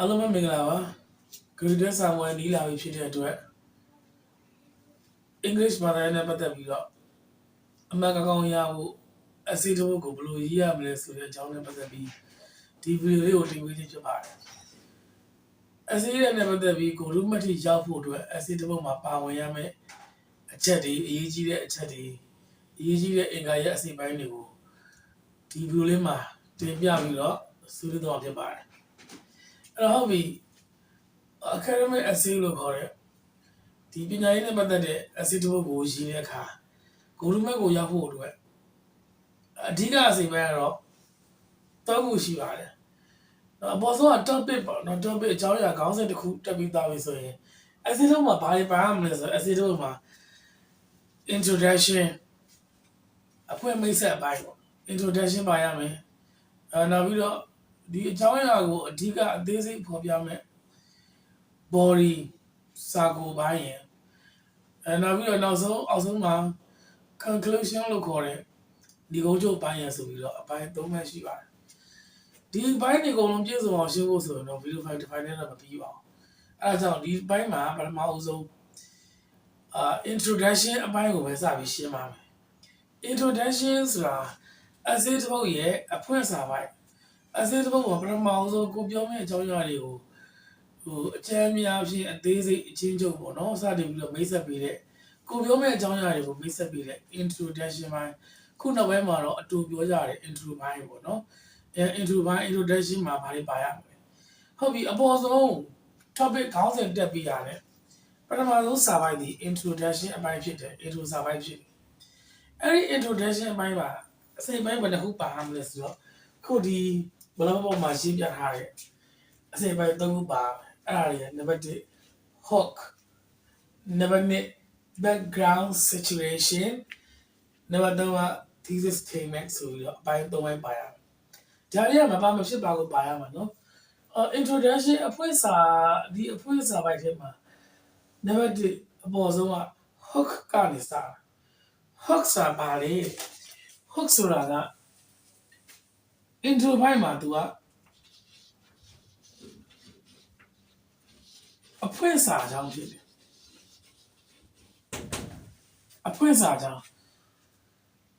အားလုံးပဲမင်္ဂလာပါ Greater Samuel နီးလာပြီဖြစ်တဲ့အတွက် English ဘာသာနဲ့ပတ်သက်ပြီးတော့အမှန်ကောင်းရဖို့အစီအတော်ကိုဘယ်လိုရေးရမလဲဆိုတဲ့အကြောင်းနဲ့ပတ်သက်ပြီးဒီဗီဒီယိုလေးကိုတင်ပြဖြစ်ပါတယ်အစီအရနဲ့ပတ်သက်ပြီးကိုရုမတ်ထိရောက်ဖို့အတွက်အစီအတော်မှာပါဝင်ရမယ်အချက်တွေအရေးကြီးတဲ့အချက်တွေအရေးကြီးတဲ့အင်္ဂါရဲ့အစိပ်ပိုင်းတွေကိုဒီဗီဒီယိုလေးမှာတင်ပြပြီးတော့ဆွေးနွေးသွားဖြစ်ပါတယ်အဲ့တော့ဟုတ်ပြီ academic essay လို့ခေါ်တဲ့ဒီပညာရေးနဲ့ပတ်သက်တဲ့ essay တစ်ပုဒ်ကိုရေးတဲ့အခါကိုရုမတ်ကိုရောက်ဖို့အတွက်အဓိကအစိပ်ပိုင်းကတော့တောက်ခုရှိပါတယ်အပေါ်ဆုံးက topic ပေါ့နော် topic အကြောင်းအရာခေါင်းစဉ်တစ်ခုတက်ပြီးသားပြီဆိုရင် essay တော့မှာဘာတွေပါရမလဲဆိုတော့ essay တော့မှာ introduction အဖွင့်မိတ်ဆက်အပိုင်းပေါ့ introduction ပါရမယ်နောက်ပြီးတော့ဒီအကြောင်းအရာကိုအဓိကအသေးစိတ်ဖော်ပြမယ် body စာကိုပိုင်းရယ်နောက်ပြီးတော့နောက်ဆုံးအောက်ဆုံးမှာ conclusion လို့ခေါ်တဲ့ဒီကုန်းချုပ်ပိုင်းရယ်ဆိုပြီးတော့အပိုင်း၃မှတ်ရှိပါတယ်ဒီဘိုင်းတွေအကုန်လုံးပြည့်စုံအောင်ရှင်းဖို့ဆိုရင်တော့ video file တစ်ဖိုင်နဲ့တော့မပြီးပါဘူးအဲဒါကြောင့်ဒီဘိုင်းမှာပထမအဆုံးintroduction အပိုင်းကိုပဲစပြီးရှင်းပါမယ် introduction ဆိုတာ essay တစ်ပုဒ်ရဲ့အဖွင့်စာပိုင်း essay တစ်ပုဒ်မှာပထမအဆုံးကိုပြောမယ့်အကြောင်းအရာတွေကိုအကျဉ်းများဖြင့်အသေးစိတ်အချင်းချုပ်ပေါ့နော်စတင်ပြီးတော့မိတ်ဆက်ပေးတဲ့ကိုပြောမယ့်အကြောင်းအရာတွေကိုမိတ်ဆက်ပေးတဲ့ introduction ပိုင်းခုနောက်ပိုင်းမှာတော့အတူပြောကြတဲ့ intro ပိုင်းပေါ့နော်intro ပိုင်း introduction မှာဘာတွေပါရမလဲဟုတ်ပြီအပေါ်ဆုံး topic ခေါင်းစဉ်တက်ပြီးရတယ်ပထမဆုံးစာပိုင်းဒီ introduction အပိုင်းဖြစ်တယ် intro စာပိုင်းဖြစ်တယ်အဲ့ဒီ introduction အပိုင်းမှာအစိပ်ပိုင်းဘယ်နှခုပါရမလဲဆိုတော့ခုဒီဘလော့ပေါ်မှာရှင်းပြထားတဲ့အစိပ်ပိုင်း၃ခုပါအဲ့ဒါတွေနံပါတ်1 hook နံပါတ်2 background situation နံပါတ်3က thesis statement ဆိုပြီးတော့အပိုင်း၃ပိုင်းပါရဒါတွေကမပါမဖြစ်ပါကိုပါရမှာနော်introduction အဖွင့်စာဒီအဖွင့်စာပိုင်းထဲမှာနံပါတ်1အပေါ်ဆုံးက hook ကနေစတာ hook ဆိုတာဘာလဲ hook ဆိုတာက intro ပိုင်းမှာသူကအဖွင့်စာအကြောင်းဖြစ်တယ်အဖွင့်စာအကြောင်း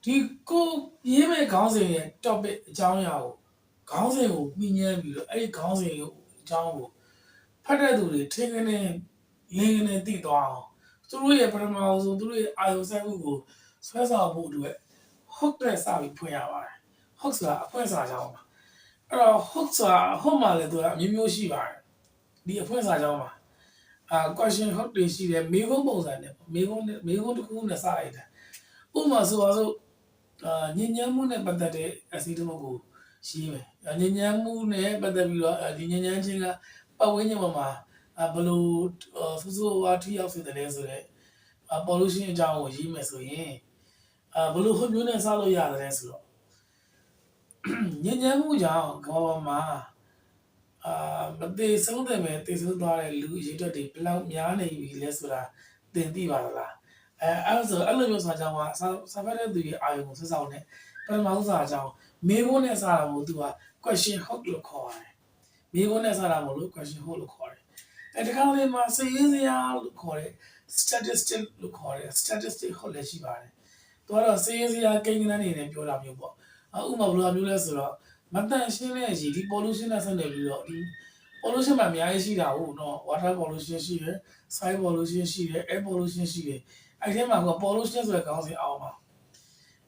ဒီကိုရေးမဲ့ခေါင်းစဉ်ရဲ့ topic အကြောင်းအရာကိုခေါင်းစဉ်ကိုပြီးညမ်းပြီးတော့အဲ့ဒီခေါင်းစဉ်ကိုအကြောင်းကိုဖတ်တဲ့သူတွေထင်ကနေလင်းကနေသိသွားအောင်သူတို့ရဲ့ပထမဆုံးသူတို့ရဲ့အာရုံစိုက်မှုကိုဆွဲဆောင်ဖို့အတွက် hook နဲ့စပြီးဖွင့်ရပါတယ် hook ဆိုတာအဖွင့်စာအကြောင်းပါအဲ့တော့ hook ဆိုတာ hook မှာလည်းသူကအမျိုးမျိုးရှိပါတယ်ဒီအဖွင့်စာအကြောင်းမှာquestion hook တွေရှိတယ်မေးခွန်းပုံစံနဲ့မေးခွန်းတစ်ခုနဲ့စလိုက်တာဥပမာဆိုပါစို့ညဉ့်ညမ်းမှုနဲ့ပတ်သက်တဲ့အစီအတမကိုရှိမယ်ညဉ့်ညမ်းမှုနဲ့ပတ်သက်ပြီးတော့ဒီညဉ့်ညမ်းခြင်းကပတ်ဝန်းကျင်ပေါ်မှာဘယ်လိုဆိုးဆိုးဝါးထိရောက်စေတယ်ဆိုတော့pollution အကြောင်းကိုရေးမယ်ဆိုရင်ဘယ်လိုဟုတ်မျိုးနဲ့စလို့ရတယ်ဆိုတော့ညဉ့်ညမ်းမှုကြောင့်ကမ္ဘာပေါ်မှာမသေးဆုံးတယ်ပဲသေဆုံးသွားတဲ့လူအရေးအတွက်တွေဘယ်လောက်များနေပြီလဲဆိုတာသင်သိပါလားအဲ့ဆိုအဲ့လိုမျိုးစာကြောင်းကစာဖတ်တဲ့သူရဲ့အာရုံကိုဆက်ဆောင်တဲ့ပထမဆုံးစာကြောင်းမေးခွန်းနဲ့စတာမို့သူက question hook လို့ခေါ်တယ်မေးခွန်းနဲ့စတာမို့လို့ question hook လို့ခေါ်တယ်ဒီကောင်လေးမှာစည်ရင်းစရာလို့ခေါ်တဲ့ statistic လို့ခေါ်တဲ့ statistic hook လည်းရှိပါတယ်သူကတော့စည်ရင်းစရာကိန်းဂဏန်းတွေနဲ့ပြောတာမျိုးပေါ့ဥပမာဘယ်လိုမျိုးလဲဆိုတော့မတန်ရှင်းတဲ့ရေဒီ pollution နဲ့ဆက်နေပြီးတော့ဒီ pollution မှာအများကြီးရှိတာဟုတ်နော် water pollution ရှိတယ် soil pollution ရှိတယ် air pollution ရှိတယ်အဲ့ဒီမှာက pollution ဆိုတဲ့ခေါင်းစဉ်အောက်မှာ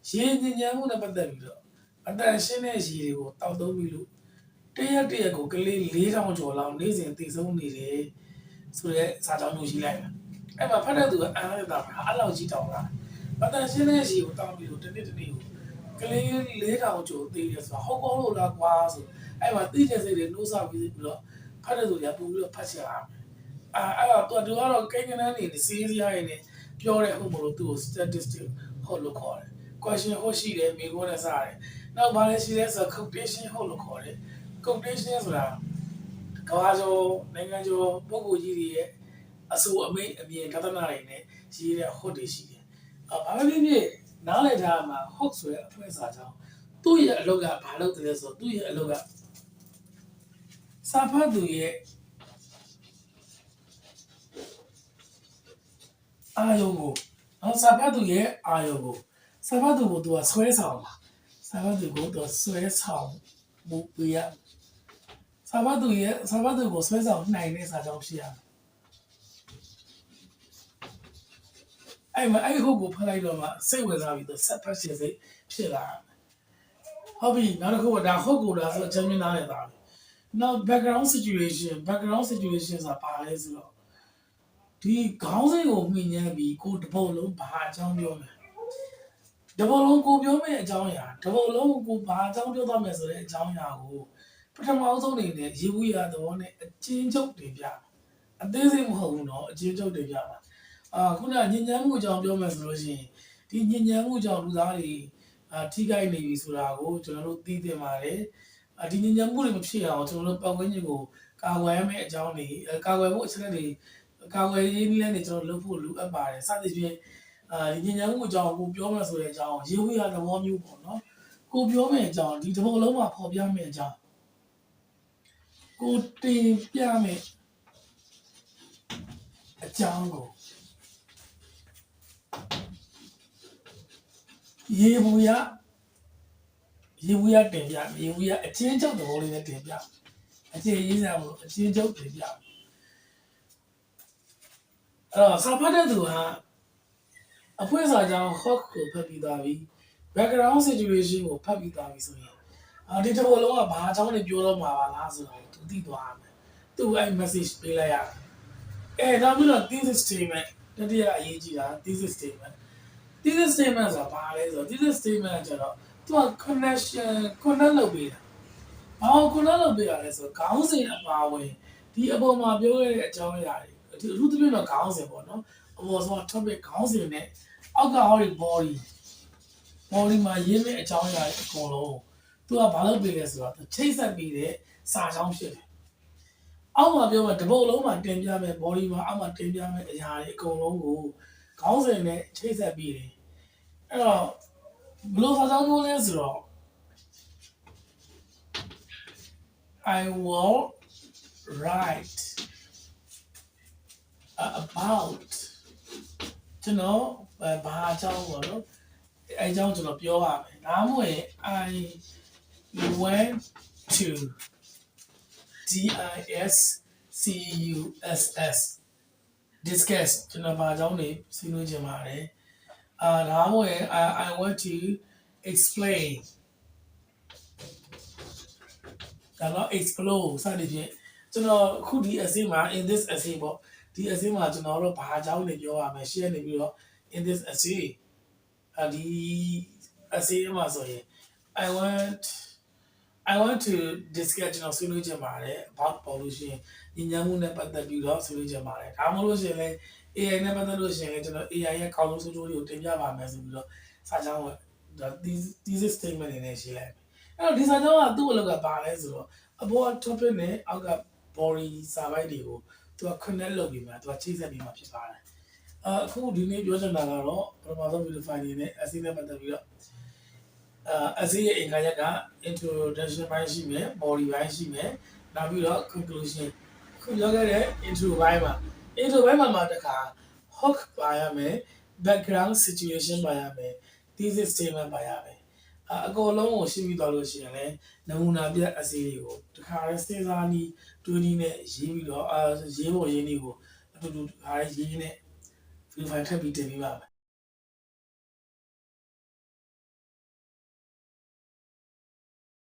ရေညဉ့်ညမ်းမှုနဲ့ပတ်သက်ပြီးတော့အတန်ရှင်းတဲ့ရေတွေကိုတောက်သုံးပြီးလို့တရက်ကိုကလေး4000ကျော်လောက်နေ့စဉ်တည်ဆုံးနေတယ်ဆိုတဲ့စာကြောင်းမျိုးရှိလိုက်တာအဲ့မှာဖတ်တဲ့သူကအားရတာအဲ့လောက်ကြီးတောင်းတာအတန်ရှင်းတဲ့ရေကိုတောက်ပြီးလို့တစ်နေ့ကိုကလေး4000ကျော်တည်တယ်ဆိုတာဟုတ်ကောလို့လားကွာဆိုအဲ့မှာသိတဲ့စိတ်တွေနှိုးဆော်ပြီးတော့ဖတ်တဲ့သူတွေကပို့ပြီးတော့ဖတ်ချင်တာအဲ့တော့သူကတော့ကိန်းဂဏန်းတွေစီးရီးရည်နေပြောတဲ့ဟုတ်မလို့သူ့ကို statistic ဟုတ်လို့ခေါ်တယ် question ဟုတ်ရှိတယ်မေးခွန်းနဲ့စတယ်နောက်ဘာလဲရှိလဲဆိုတော့ quotation ဟုတ်လို့ခေါ်တယ် quotation ဆိုတာကဘာကျော်နိုင်ငံကျော်ပုဂ္ဂိုလ်ကြီးတွေရဲ့အဆိုအမိန့်အမြင်ကသနာတွေနဲ့ရေးတဲ့ဟုတ်တွေရှိတယ်ဘာပဲဖြစ်နားလည်ထားမှာ hook ဆိုတဲ့အဖွင့်စာကြောင်းသူ့ရဲ့အလုပ်ကဘာလုပ်တယ်လဲဆိုတော့သူ့ရဲ့အလုပ်က စာဖတ်သူရဲ့အာယုံကိုနော်စာဖတ်သူရဲ့အာယုံကိုစာဖတ်သူကိုသူကဆွဲဆောင်တာစာဖတ်သူကိုသူဆွဲဆောင်မှုပြရစာဖတ်သူကိုဆွဲဆောင်နိုင်တဲ့စာကြောင်းဖြစ်ရမယ်အဲ့ဟုတ်ကိုဖတ်လိုက်တော့မှစိတ်ဝင်စားပြီးသူဆက်ဖတ်ရှင်စိတ်ဖြစ်လာဟုတ်ပြီနောက်တစ်ခုကဒါဟုတ်ကိုဒါဆိုအချင်းချင်းနားနေတာနောက် background situation ဆိုတာပါလဲဆိုတော့ဒီခေါင်းစဉ်ကိုမြင်ညမ်းပြီးကိုတပုတ်လုံးဘာအကြောင်းပြောမယ်တပုတ်လုံးကိုပြောမယ့်အကြောင်းအရာတပုတ်လုံးကိုဘာအကြောင်းပြောသွားမယ်ဆိုတဲ့အကြောင်းအရာကိုပထမဆုံးအနေနဲ့ရေဘူးရသဘောနဲ့အချင်းချုပ်တင်ပြအသေးစိတ်မဟုတ်ဘူးเนาะအချင်းချုပ်တင်ပြပါခုနညဉ့်ညမ်းမှုအကြောင်းပြောမယ်ဆိုလို့ရှိရင်ဒီညဉ့်ညမ်းမှုအကြောင်းလူသားတွေထိခိုက်နေပြီဆိုတာကိုကျွန်တော်တို့သိသင့်ပါတယ်ဒီညဉ့်ညမ်းမှုတွေမဖြစ်အောင်ကျွန်တော်တို့ပတ်ဝန်းကျင်ကိုကာကွယ်ရမယ့်အကြောင်းတွေကာကွယ်ဖို့အချက်တွေကာကွယ်ရေးနည်းလမ်းတွေကျွန်တော်လုပ်ဖို့လိုအပ်ပါတယ်စသဖြင့်ဒီညဉ့်ညမ်းမှုအကြောင်းကိုပြောမယ်ဆိုတဲ့အကြောင်းရေဝေးရသဘောမျိုးပေါ့နော်ကိုပြောမယ့်အကြောင်းဒီတစ်ပုဒ်လုံးမှာပေါ်ပြမယ့်အကြောင်းကိုတင်ပြမယ့်အကြောင်းကိုရေဘူးရတင်ပြရေဘူးရအချင်းချုပ်သဘောလေးနဲ့တင်ပြအချင်းရေးစားလို့အချင်းချုပ်တင်ပြစာဖတ်တဲ့သူဟာအဖွင့်စာကြောင်း hawk ကိုဖတ်ပြီးသွားပြီ background situation ကိုဖတ်ပြီးသွားပြီဆိုရင်ဒီတစ်ခုလုံးကဘာအကြောင်းတွေပြောတော့မှာပါလားဆိုတာကိုသူသိသွားရမယ်သူအဲ့ message ပေးလိုက်ရတယ်နောက်ပြီးတော့ thesis statement တတိယအရေးကြီးတာ thesis statement ဆိုတာဘာလဲဆိုတော့ thesis statement ကကျတော့သူက connect လုပ်ပေးတာဘာကို connect လုပ်ပေးတာလဲဆိုတော့ခေါင်းစဉ်အပါဝင်ဒီအပေါ်မှာပြောရတဲ့အကြောင်းအရာတွေအထူးသဖြင့်တော့ခေါင်းစဉ်ပေါ့နော်အပေါ်ဆုံး topic ခေါင်းစဉ်နဲ့အောက်က body မှာရင်းတဲ့အကြောင်းအရာတွေအကုန်လုံးသူကဘာလုပ်ပေးလဲဆိုတော့ချိတ်ဆက်ပေးတဲ့စာကြောင်းဖြစ်တယ်အောက်မှာပြောမှာတပုတ်လုံးမှာတင်ပြမယ် body မှာအောက်မှာတင်ပြမယ်အရာတွေအကုန်လုံးကိုခေါင်းစဉ်နဲ့ချိတ်ဆက်ပေးတယ်အဲ့တော့ဘယ်လိုစာကြောင်းမျိုးလဲဆိုတော့ I will write about ကျွန်တော်ဘာအကြောင်းပေါ့နော်အဲအကြောင်းကျွန်တော်ပြောရမယ်ဒါမှမဟုတ် I went to discuss ကျွန်တော်ဘာအကြောင်းတွေဆွေးနွေးချင်ပါတယ်ဒါမှမဟုတ် I want to explain ဒါတော့ explore စသဖြင့်ကျွန်တော်အခုဒီအစီအမ in this essay ပေါ့ဒီအစီအမကျွန်တော်တို့ဘာအကြောင်းတွေပြောရမယ် share နေပြီးတော့ in this essay ဒီ essay မှာဆိုရင် I want to discuss ကျွန်တော်ဆွေးနွေးချင်ပါတယ် about pollution ညဉ့်ညမ်းမှုနဲ့ပတ်သက်ပြီးတော့ဆွေးနွေးချင်ပါတယ်ဒါမှမဟုတ်လို့ရှိရင်လည်း AI နဲ့ပတ်သက်လို့ရှိရင်လည်းကျွန်တော် AI ရဲ့ကောင်းဆုံးဆိုးကျိုးတွေကိုတင်ပြပါမယ်ဆိုပြီးတော့စာကြောင်းက thesis statement နေနဲ့ရေးလိုက်အဲ့တော့ဒီစာကြောင်းကသူ့အလုပ်ကပါလဲဆိုတော့အပေါ် topic နဲ့အောက်က body စာပိုက်တွေကိုသူက connect လုပ်ပြီးမှသူကချိတ်ဆက်ပြီးမှဖြစ်ပါတယ်အခုဒီနေ့ပြောချင်တာကတော့ပထမဆုံး video file နေနဲ့ essay နဲ့ပတ်သက်ပြီးတော့essay ရဲ့အင်္ဂါရက်က introduction ပိုင်းရှိမယ် body ပိုင်းရှိမယ်နောက်ပြီးတော့ conclusion ခုပြောခဲ့တဲ့ intro ပိုင်းမှာတခါ hook ပါရမယ် background situation ပါရမယ် thesis statement ပါရမယ်အကုန်လုံးကိုရှင်းပြီးသွားလို့ရှိရင်လည်းနမူနာပြ essay တွေကိုတခါလဲစဉ်းစားနည်းတွေးနည်းနဲ့ရေးပြီးတော့ရေးဖို့ရင်းနည်းကိုအတူတူတခါလဲရေးနဲ့ video file ထပ်ပြီးတင်ပေးပါမယ်